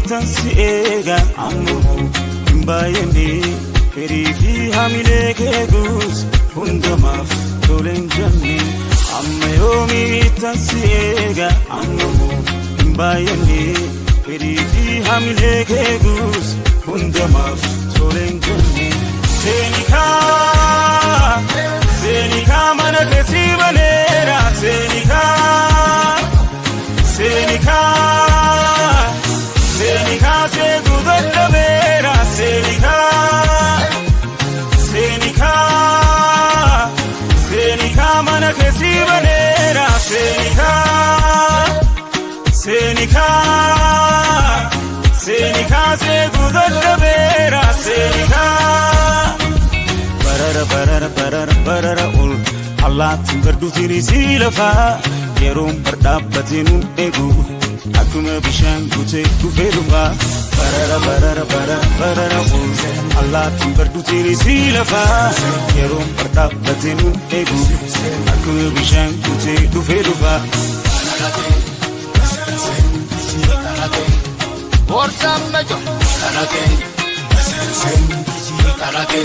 tansiega ammu imbayeni perifi hamile kegus hundamaf tolen janni amma yomi tansiega ammu imbayeni perifi hamile kegus hundamaf tolen janni senika mana kesibanera senika se gudalla vera senika mana kesibanera senika se gudalla vera senika barara ul Allah berdu tiri silafa yerum berdabbatinun egu akuma bishan gute kufelufa barara ul Allah berdu tiri silafa yerum berdabbatinun egu akuma bishan gute kufelufa Orsam mejo karate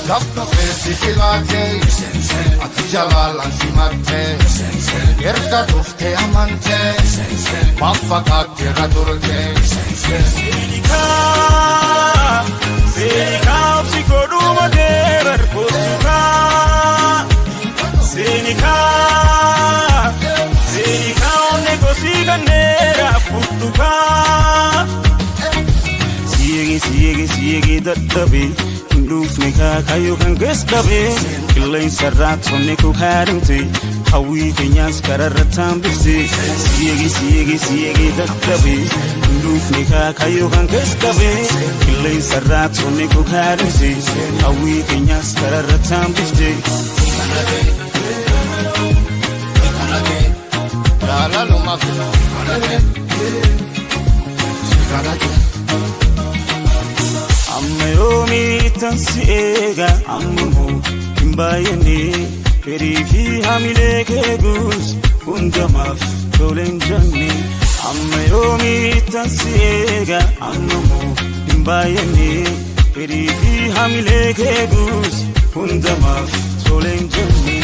Gafno fesi filate Atijalal ansimate Yerda tufte amante Mafakate radurte Senika psikoduma dever kutuka Senika one kosiga nera kutuka Siege daddabe Dufnika kayo kan gesdabe Kilay sarat sonne ko karimte Hawi kenyas kararatan bise Siege daddabe Dufnika kayo kan gesdabe Kilay sarat sonne ko karimte Hawi kenyas kararatan bise La luma Amma yomi tansiega ammu imbayeni perifi hamile kegus hundamaf tolen janni Amma yomi tansiega ammu imbayeni perifi hamile kegus hundamaf tolen janni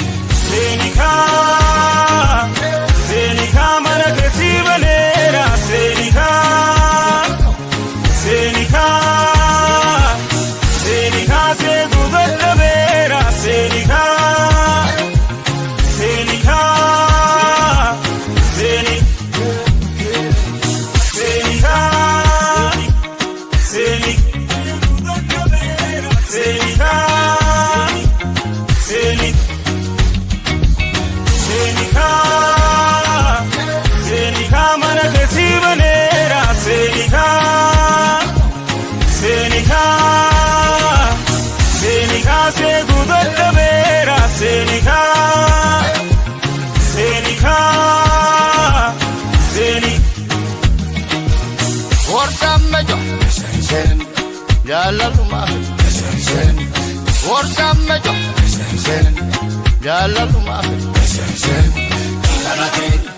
Senika mana kesibanera senika se gudalla vera senika mana kesibanera senika se gudalla vera senika Orsam mejo Jalaluma Orsam mejo Jalaluma Karate